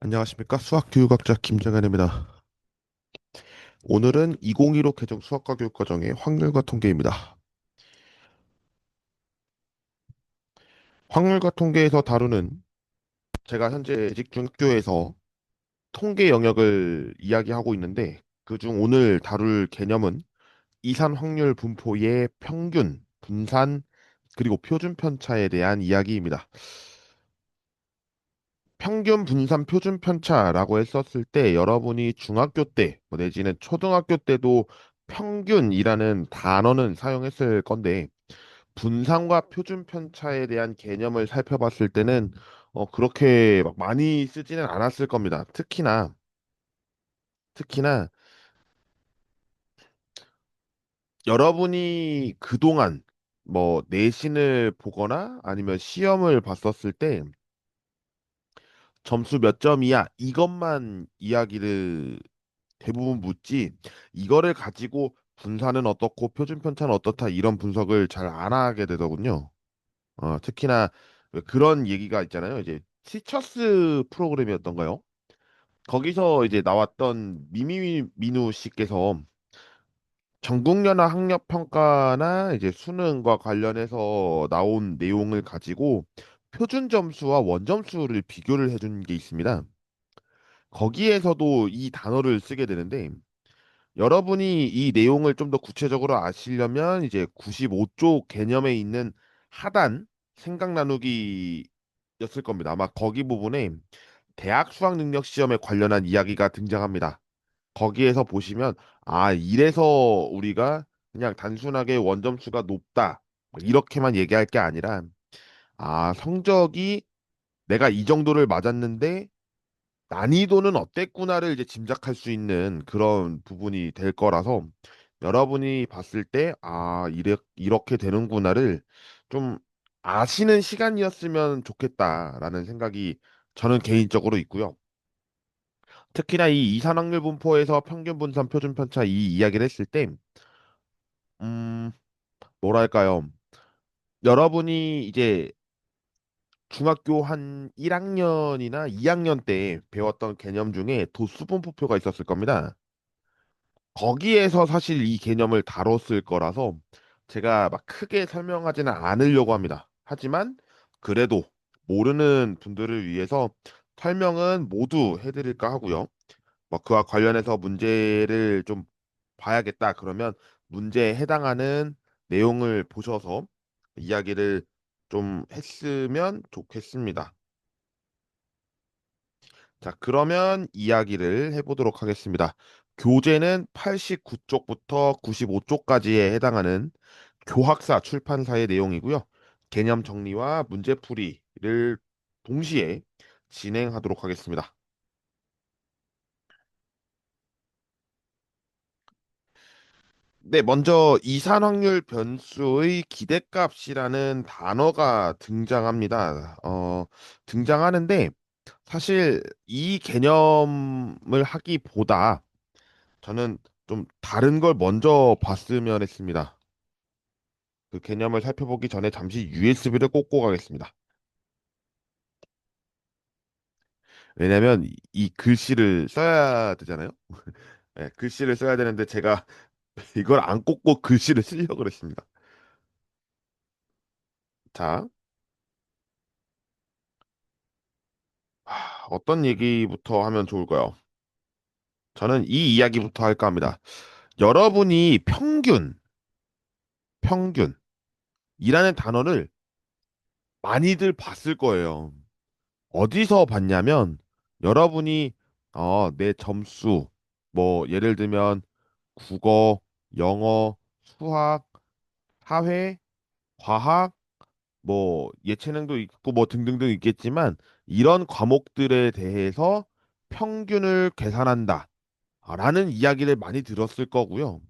안녕하십니까? 수학교육학자 김정현입니다. 오늘은 2015 개정 수학과 교육과정의 확률과 통계입니다. 확률과 통계에서 다루는 제가 현재 중학교에서 통계 영역을 이야기하고 있는데 그중 오늘 다룰 개념은 이산 확률 분포의 평균, 분산, 그리고 표준 편차에 대한 이야기입니다. 평균 분산 표준 편차라고 했었을 때 여러분이 중학교 때 내지는 초등학교 때도 평균이라는 단어는 사용했을 건데 분산과 표준 편차에 대한 개념을 살펴봤을 때는 그렇게 막 많이 쓰지는 않았을 겁니다. 특히나 여러분이 그동안 뭐 내신을 보거나 아니면 시험을 봤었을 때 점수 몇 점이야 이것만 이야기를 대부분 묻지 이거를 가지고 분산은 어떻고 표준 편차는 어떻다 이런 분석을 잘 안 하게 되더군요. 특히나 왜 그런 얘기가 있잖아요. 이제 티처스 프로그램이었던가요? 거기서 이제 나왔던 미미 민우 씨께서 전국연화 학력 평가나 이제 수능과 관련해서 나온 내용을 가지고 표준 점수와 원점수를 비교를 해준 게 있습니다. 거기에서도 이 단어를 쓰게 되는데 여러분이 이 내용을 좀 더 구체적으로 아시려면 이제 95쪽 개념에 있는 하단 생각 나누기였을 겁니다. 아마 거기 부분에 대학 수학 능력 시험에 관련한 이야기가 등장합니다. 거기에서 보시면 이래서 우리가 그냥 단순하게 원점수가 높다 뭐 이렇게만 얘기할 게 아니라 성적이 내가 이 정도를 맞았는데 난이도는 어땠구나를 이제 짐작할 수 있는 그런 부분이 될 거라서 여러분이 봤을 때 이렇게 되는구나를 좀 아시는 시간이었으면 좋겠다라는 생각이 저는 개인적으로 있고요. 특히나 이 이산확률 분포에서 평균 분산 표준 편차 이 이야기를 했을 때 음, 뭐랄까요? 여러분이 이제 중학교 한 1학년이나 2학년 때 배웠던 개념 중에 도수분포표가 있었을 겁니다. 거기에서 사실 이 개념을 다뤘을 거라서 제가 막 크게 설명하지는 않으려고 합니다. 하지만 그래도 모르는 분들을 위해서 설명은 모두 해드릴까 하고요. 뭐 그와 관련해서 문제를 좀 봐야겠다. 그러면 문제에 해당하는 내용을 보셔서 이야기를 좀 했으면 좋겠습니다. 자, 그러면 이야기를 해보도록 하겠습니다. 교재는 89쪽부터 95쪽까지에 해당하는 교학사 출판사의 내용이고요. 개념 정리와 문제풀이를 동시에 진행하도록 하겠습니다. 네, 먼저 이산확률 변수의 기대값이라는 단어가 등장합니다. 등장하는데 사실 이 개념을 하기보다 저는 좀 다른 걸 먼저 봤으면 했습니다. 그 개념을 살펴보기 전에 잠시 USB를 꽂고 가겠습니다. 왜냐면 이 글씨를 써야 되잖아요. 네, 글씨를 써야 되는데 제가 이걸 안 꽂고 글씨를 쓰려고 그랬습니다. 자, 어떤 얘기부터 하면 좋을까요? 저는 이 이야기부터 할까 합니다. 여러분이 평균이라는 단어를 많이들 봤을 거예요. 어디서 봤냐면 여러분이 내 점수 뭐 예를 들면 국어, 영어, 수학, 사회, 과학 뭐 예체능도 있고 뭐 등등등 있겠지만 이런 과목들에 대해서 평균을 계산한다. 라는 이야기를 많이 들었을 거고요.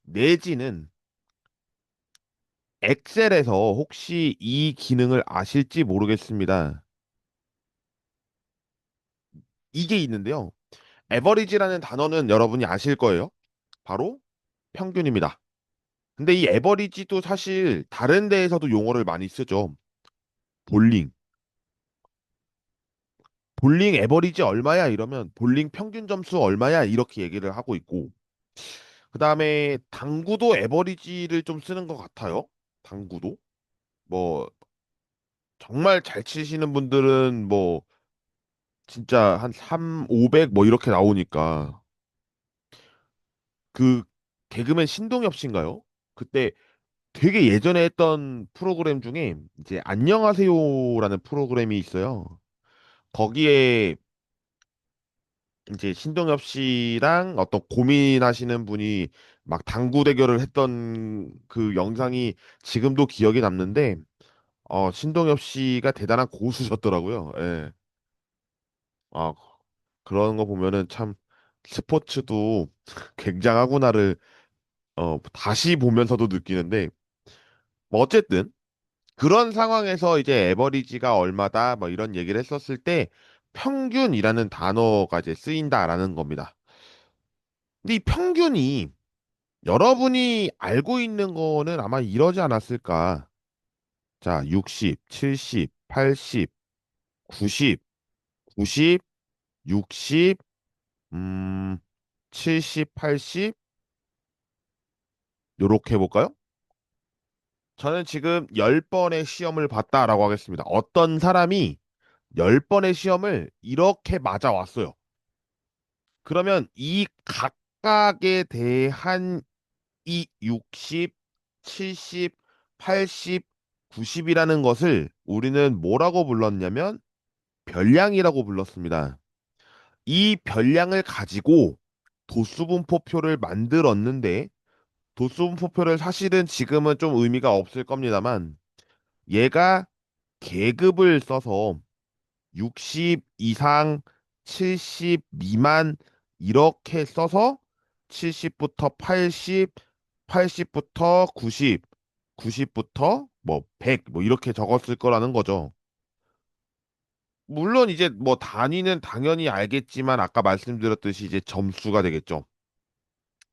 내지는 엑셀에서 혹시 이 기능을 아실지 모르겠습니다. 이게 있는데요. 에버리지라는 단어는 여러분이 아실 거예요. 바로 평균입니다. 근데 이 에버리지도 사실 다른 데에서도 용어를 많이 쓰죠. 볼링. 볼링 에버리지 얼마야 이러면 볼링 평균 점수 얼마야 이렇게 얘기를 하고 있고 그다음에 당구도 에버리지를 좀 쓰는 것 같아요. 당구도 뭐 정말 잘 치시는 분들은 뭐 진짜 한 3, 500 뭐 이렇게 나오니까 그 개그맨 신동엽 씨인가요? 그때 되게 예전에 했던 프로그램 중에 이제 안녕하세요라는 프로그램이 있어요. 거기에 이제 신동엽 씨랑 어떤 고민하시는 분이 막 당구 대결을 했던 그 영상이 지금도 기억에 남는데 신동엽 씨가 대단한 고수셨더라고요. 예. 아, 그런 거 보면은 참 스포츠도 굉장하구나를 다시 보면서도 느끼는데 뭐 어쨌든 그런 상황에서 이제 에버리지가 얼마다 뭐 이런 얘기를 했었을 때 평균이라는 단어가 이제 쓰인다라는 겁니다. 근데 이 평균이 여러분이 알고 있는 거는 아마 이러지 않았을까? 자, 60, 70, 80, 90, 90, 60, 음, 70, 80 요렇게 해볼까요? 저는 지금 10번의 시험을 봤다라고 하겠습니다. 어떤 사람이 10번의 시험을 이렇게 맞아왔어요. 그러면 이 각각에 대한 이 60, 70, 80, 90이라는 것을 우리는 뭐라고 불렀냐면 별량이라고 불렀습니다. 이 별량을 가지고 도수분포표를 만들었는데 도수분포표를 사실은 지금은 좀 의미가 없을 겁니다만 얘가 계급을 써서 60 이상, 70 미만 이렇게 써서 70부터 80, 80부터 90, 90부터 뭐 100 뭐 이렇게 적었을 거라는 거죠. 물론 이제 뭐 단위는 당연히 알겠지만 아까 말씀드렸듯이 이제 점수가 되겠죠.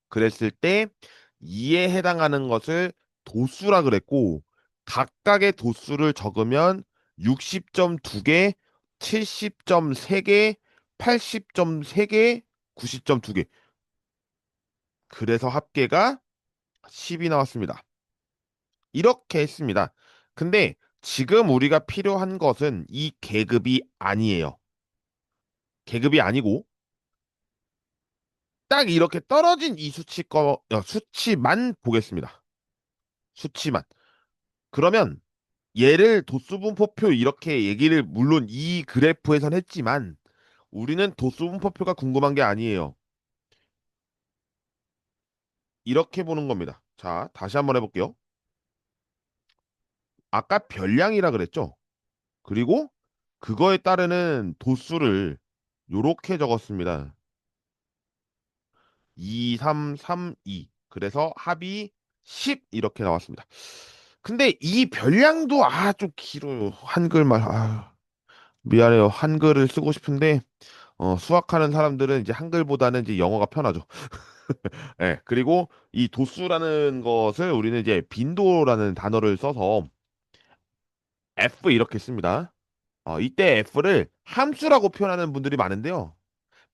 그랬을 때 이에 해당하는 것을 도수라 그랬고 각각의 도수를 적으면 60점 2개, 70점 3개, 80점 3개, 90점 2개. 그래서 합계가 10이 나왔습니다. 이렇게 했습니다. 근데 지금 우리가 필요한 것은 이 계급이 아니에요. 계급이 아니고 딱 이렇게 떨어진 이 수치만 보겠습니다. 수치만. 그러면 얘를 도수분포표 이렇게 얘기를 물론 이 그래프에선 했지만 우리는 도수분포표가 궁금한 게 아니에요. 이렇게 보는 겁니다. 자, 다시 한번 해볼게요. 아까 별량이라 그랬죠? 그리고 그거에 따르는 도수를 요렇게 적었습니다. 2, 3, 3, 2. 그래서 합이 10 이렇게 나왔습니다. 근데 이 별량도 좀 길어요. 한글말. 미안해요. 한글을 쓰고 싶은데 수학하는 사람들은 이제 한글보다는 이제 영어가 편하죠. 예, 그리고 이 도수라는 것을 우리는 이제 빈도라는 단어를 써서 F 이렇게 씁니다. 이때 F를 함수라고 표현하는 분들이 많은데요.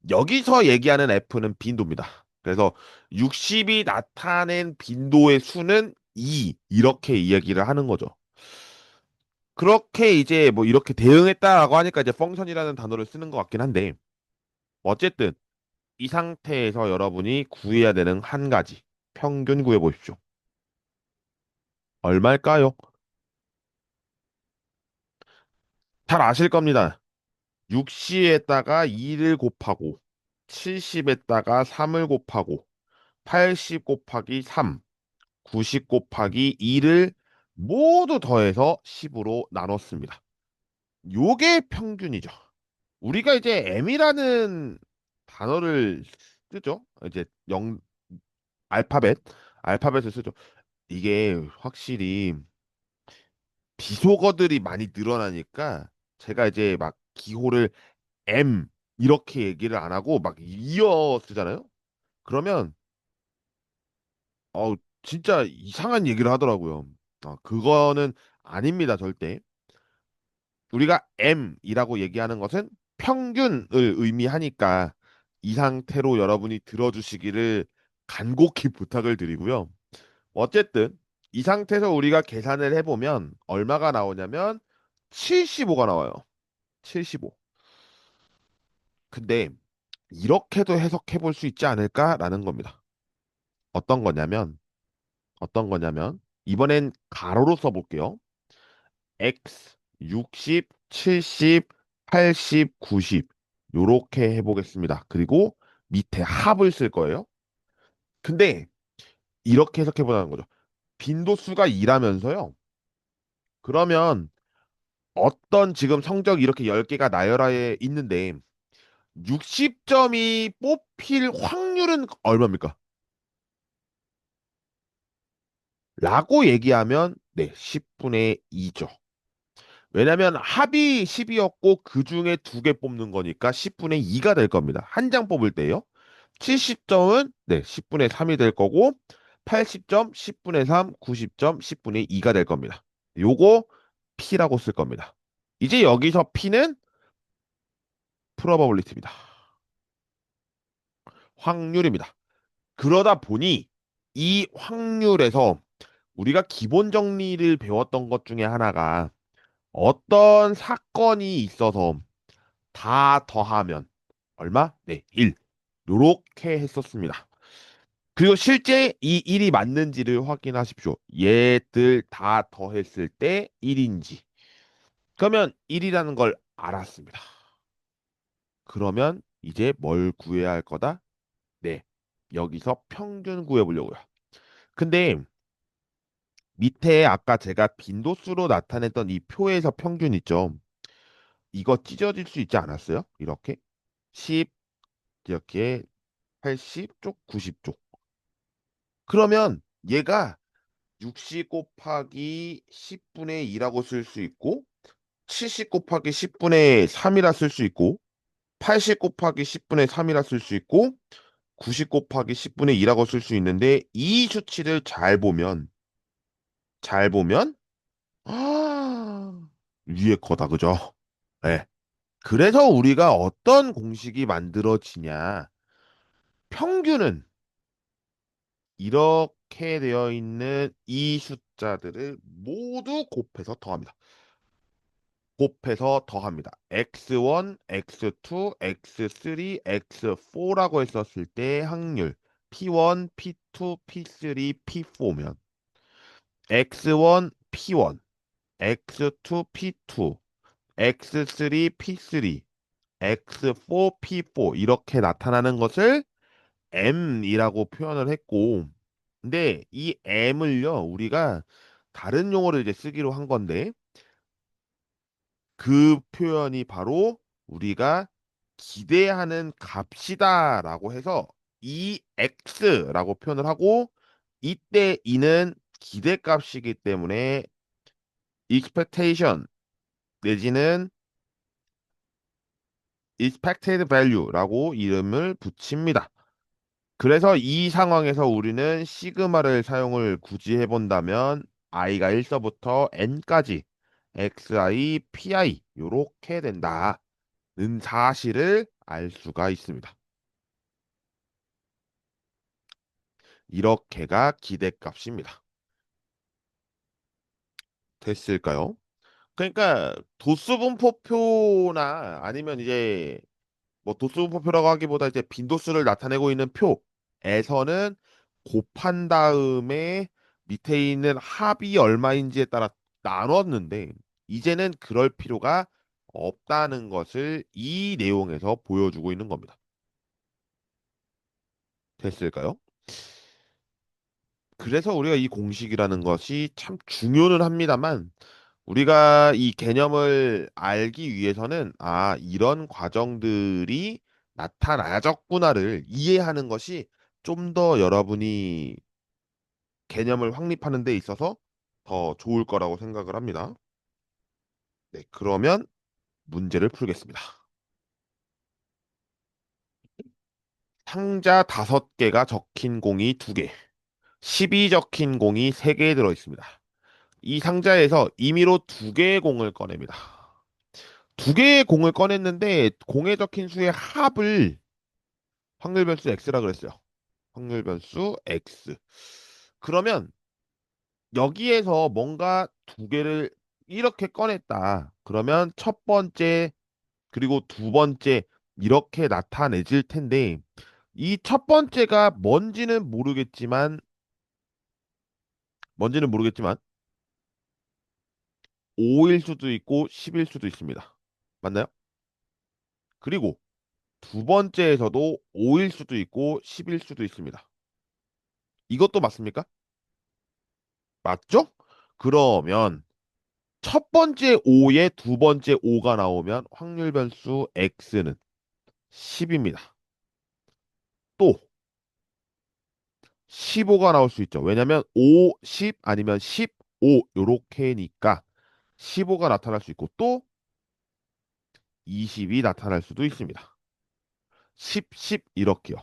여기서 얘기하는 F는 빈도입니다. 그래서 60이 나타낸 빈도의 수는 2 이렇게 이야기를 하는 거죠. 그렇게 이제 뭐 이렇게 대응했다라고 하니까 이제 펑션이라는 단어를 쓰는 것 같긴 한데 어쨌든 이 상태에서 여러분이 구해야 되는 한 가지 평균 구해 보십시오. 얼마일까요? 잘 아실 겁니다. 60에다가 2를 곱하고 70에다가 3을 곱하고 80 곱하기 3, 90 곱하기 2를 모두 더해서 10으로 나눴습니다. 요게 평균이죠. 우리가 이제 M이라는 단어를 쓰죠. 이제 알파벳, 알파벳을 쓰죠. 이게 확실히 비속어들이 많이 늘어나니까 제가 이제 막 기호를 M 이렇게 얘기를 안 하고 막 이어 쓰잖아요. 그러면 진짜 이상한 얘기를 하더라고요. 그거는 아닙니다, 절대. 우리가 M이라고 얘기하는 것은 평균을 의미하니까 이 상태로 여러분이 들어주시기를 간곡히 부탁을 드리고요. 어쨌든 이 상태에서 우리가 계산을 해보면 얼마가 나오냐면 75가 나와요. 75. 근데 이렇게도 해석해 볼 수 있지 않을까라는 겁니다. 어떤 거냐면 어떤 거냐면 이번엔 가로로 써볼게요. x 60, 70, 80, 90 요렇게 해보겠습니다. 그리고 밑에 합을 쓸 거예요. 근데 이렇게 해석해 보자는 거죠. 빈도수가 2라면서요. 그러면 어떤 지금 성적 이렇게 10개가 나열하에 있는데 60점이 뽑힐 확률은 얼마입니까? 라고 얘기하면 네, 10분의 2죠. 왜냐면 합이 10이었고 그 중에 두 개 뽑는 거니까 10분의 2가 될 겁니다. 한 장 뽑을 때요. 70점은 네, 10분의 3이 될 거고 80점 10분의 3, 90점 10분의 2가 될 겁니다. 요거 P라고 쓸 겁니다. 이제 여기서 P는 프로버빌리티입니다. 확률입니다. 그러다 보니 이 확률에서 우리가 기본 정리를 배웠던 것 중에 하나가 어떤 사건이 있어서 다 더하면 얼마? 네, 1. 요렇게 했었습니다. 그리고 실제 이 1이 맞는지를 확인하십시오. 얘들 다 더했을 때 1인지. 그러면 1이라는 걸 알았습니다. 그러면 이제 뭘 구해야 할 거다? 네. 여기서 평균 구해보려고요. 근데 밑에 아까 제가 빈도수로 나타냈던 이 표에서 평균 있죠. 이거 찢어질 수 있지 않았어요? 이렇게 10, 이렇게 80쪽, 90쪽. 그러면 얘가 60 곱하기 10분의 2라고 쓸 수 있고 70 곱하기 10분의 3이라 쓸 수 있고 80 곱하기 10분의 3이라 쓸 수 있고 90 곱하기 10분의 2라고 쓸 수 있는데 이 수치를 잘 보면 위에 거다 그죠? 네. 그래서 우리가 어떤 공식이 만들어지냐 평균은 이렇게 되어 있는 이 숫자들을 모두 곱해서 더합니다. x1, x2, x3, x4라고 했었을 때 확률 p1, p2, p3, p4면 x1, p1, x2, p2, x3, p3, x4, p4 이렇게 나타나는 것을 m이라고 표현을 했고 근데 이 m을요 우리가 다른 용어를 이제 쓰기로 한 건데 그 표현이 바로 우리가 기대하는 값이다라고 해서 EX라고 표현을 하고 이때 이는 기대값이기 때문에 expectation 내지는 expected value라고 이름을 붙입니다. 그래서 이 상황에서 우리는 시그마를 사용을 굳이 해본다면 i가 1서부터 n까지 xi, pi 요렇게 된다. 는 사실을 알 수가 있습니다. 이렇게가 기대값입니다. 됐을까요? 그러니까 도수분포표나 아니면 이제 뭐 도수분포표라고 하기보다 이제 빈도수를 나타내고 있는 표에서는 곱한 다음에 밑에 있는 합이 얼마인지에 따라 나눴는데 이제는 그럴 필요가 없다는 것을 이 내용에서 보여주고 있는 겁니다. 됐을까요? 그래서 우리가 이 공식이라는 것이 참 중요는 합니다만 우리가 이 개념을 알기 위해서는 이런 과정들이 나타나졌구나를 이해하는 것이 좀 더 여러분이 개념을 확립하는 데 있어서 더 좋을 거라고 생각을 합니다. 네, 그러면 문제를 풀겠습니다. 상자 5개가 적힌 공이 2개, 10이 적힌 공이 3개 들어 있습니다. 이 상자에서 임의로 2개의 공을 꺼냅니다. 두 개의 공을 꺼냈는데 공에 적힌 수의 합을 확률 변수 x라 그랬어요. 확률 변수 x. 그러면 여기에서 뭔가 두 개를 이렇게 꺼냈다. 그러면 첫 번째 그리고 두 번째 이렇게 나타내질 텐데 이 첫 번째가 뭔지는 모르겠지만 5일 수도 있고 10일 수도 있습니다. 맞나요? 그리고 두 번째에서도 5일 수도 있고 10일 수도 있습니다. 이것도 맞습니까? 맞죠? 그러면 첫 번째 5에 두 번째 5가 나오면 확률 변수 x는 10입니다. 또 15가 나올 수 있죠. 왜냐면 5, 10 아니면 15 요렇게니까 15가 나타날 수 있고 또 20이 나타날 수도 있습니다. 10, 10 이렇게요.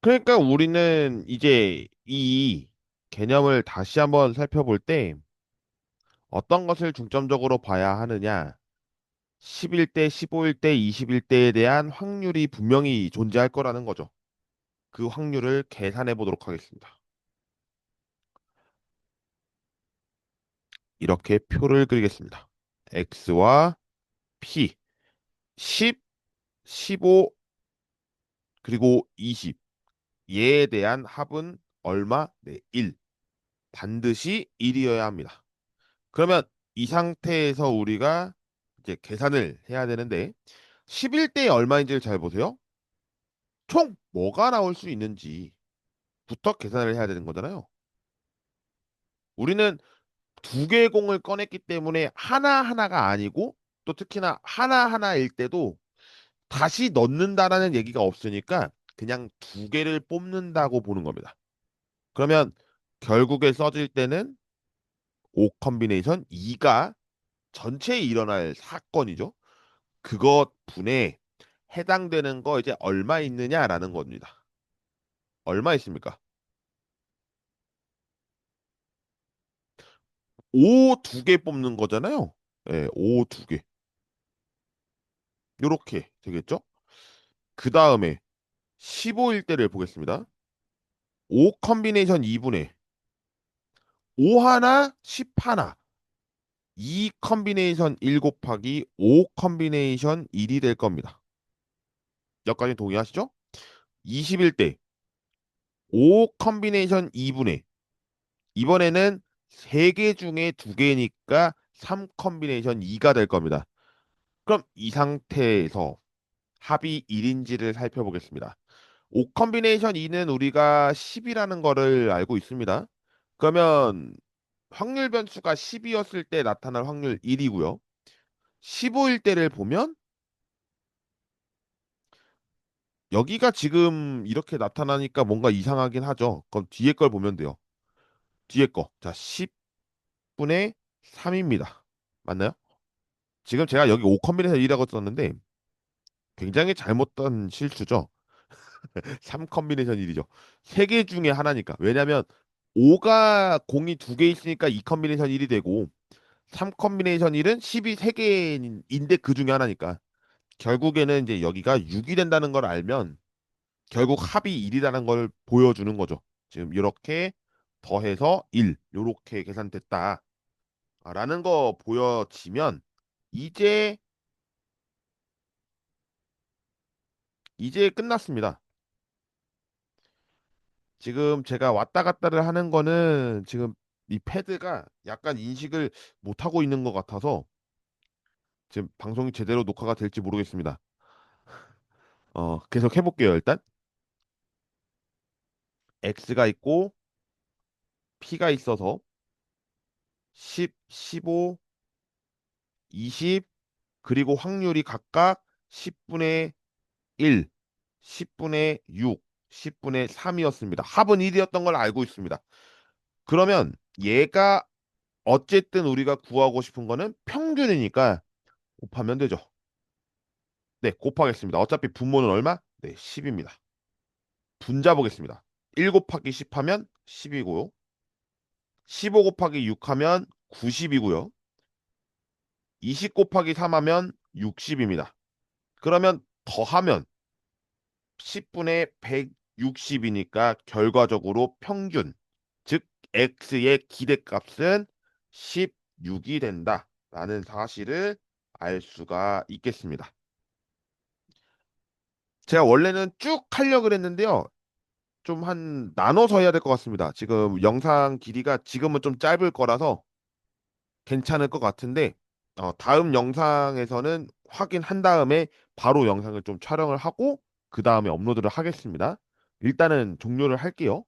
그러니까 우리는 이제 이 개념을 다시 한번 살펴볼 때 어떤 것을 중점적으로 봐야 하느냐. 11대, 15일대, 20일대에 대한 확률이 분명히 존재할 거라는 거죠. 그 확률을 계산해 보도록 하겠습니다. 이렇게 표를 그리겠습니다. x와 p 10, 15 그리고 20 얘에 대한 합은 얼마? 네, 1. 반드시 1이어야 합니다. 그러면 이 상태에서 우리가 이제 계산을 해야 되는데 11대 얼마인지를 잘 보세요. 총 뭐가 나올 수 있는지부터 계산을 해야 되는 거잖아요. 우리는 두 개의 공을 꺼냈기 때문에 하나하나가 아니고 또 특히나 하나하나일 때도 다시 넣는다라는 얘기가 없으니까 그냥 두 개를 뽑는다고 보는 겁니다. 그러면 결국에 써질 때는 5 컨비네이션 2가 전체에 일어날 사건이죠. 그것 분에 해당되는 거 이제 얼마 있느냐라는 겁니다. 얼마 있습니까? 5 두 개 뽑는 거잖아요. 예, 5 두 개. 요렇게 되겠죠? 그 다음에 15일 때를 보겠습니다. 5 컨비네이션 2분의 5 하나, 10 하나. 2 컨비네이션 1 곱하기 5 컨비네이션 1이 될 겁니다. 여기까지 동의하시죠? 21대 5 컨비네이션 2분의 이번에는 3개 중에 2개니까 3 컨비네이션 2가 될 겁니다. 그럼 이 상태에서 합이 1인지를 살펴보겠습니다. 5 컨비네이션 2는 우리가 10이라는 거를 알고 있습니다. 그러면 확률 변수가 10이었을 때 나타날 확률 1이고요. 15일 때를 보면 여기가 지금 이렇게 나타나니까 뭔가 이상하긴 하죠. 그럼 뒤에 걸 보면 돼요. 뒤에 거. 자, 10분의 3입니다. 맞나요? 지금 제가 여기 5 컨비네이션 1이라고 썼는데 굉장히 잘못된 실수죠. 3 컨비네이션 1이죠. 세 개 중에 하나니까. 왜냐면 5가 공이 두 개 있으니까 2 컨비네이션 1이 되고 3 컨비네이션 1은 10이 3개인데 그 중에 하나니까. 결국에는 이제 여기가 6이 된다는 걸 알면 결국 합이 1이라는 걸 보여주는 거죠. 지금 이렇게 더해서 1 이렇게 계산됐다라는 거 보여지면 이제 이제 끝났습니다. 지금 제가 왔다 갔다를 하는 거는 지금 이 패드가 약간 인식을 못하고 있는 것 같아서 지금 방송이 제대로 녹화가 될지 모르겠습니다. 계속 해볼게요. 일단 X가 있고 P가 있어서 10, 15, 20 그리고 확률이 각각 10분의 1, 10분의 6, 10분의 3이었습니다. 합은 1이었던 걸 알고 있습니다. 그러면 얘가 어쨌든 우리가 구하고 싶은 거는 평균이니까 곱하면 되죠. 네, 곱하겠습니다. 어차피 분모는 얼마? 네, 10입니다. 분자 보겠습니다. 1 곱하기 10 하면 10이고요. 15 곱하기 6 하면 90이고요. 20 곱하기 3 하면 60입니다. 그러면 더하면 10분의 160이니까 결과적으로 평균, 즉 x의 기대값은 16이 된다라는 사실을 알 수가 있겠습니다. 제가 원래는 쭉 하려고 그랬는데요. 좀 한 나눠서 해야 될 것 같습니다. 지금 영상 길이가 지금은 좀 짧을 거라서 괜찮을 것 같은데 다음 영상에서는 확인한 다음에 바로 영상을 좀 촬영을 하고 그 다음에 업로드를 하겠습니다. 일단은 종료를 할게요.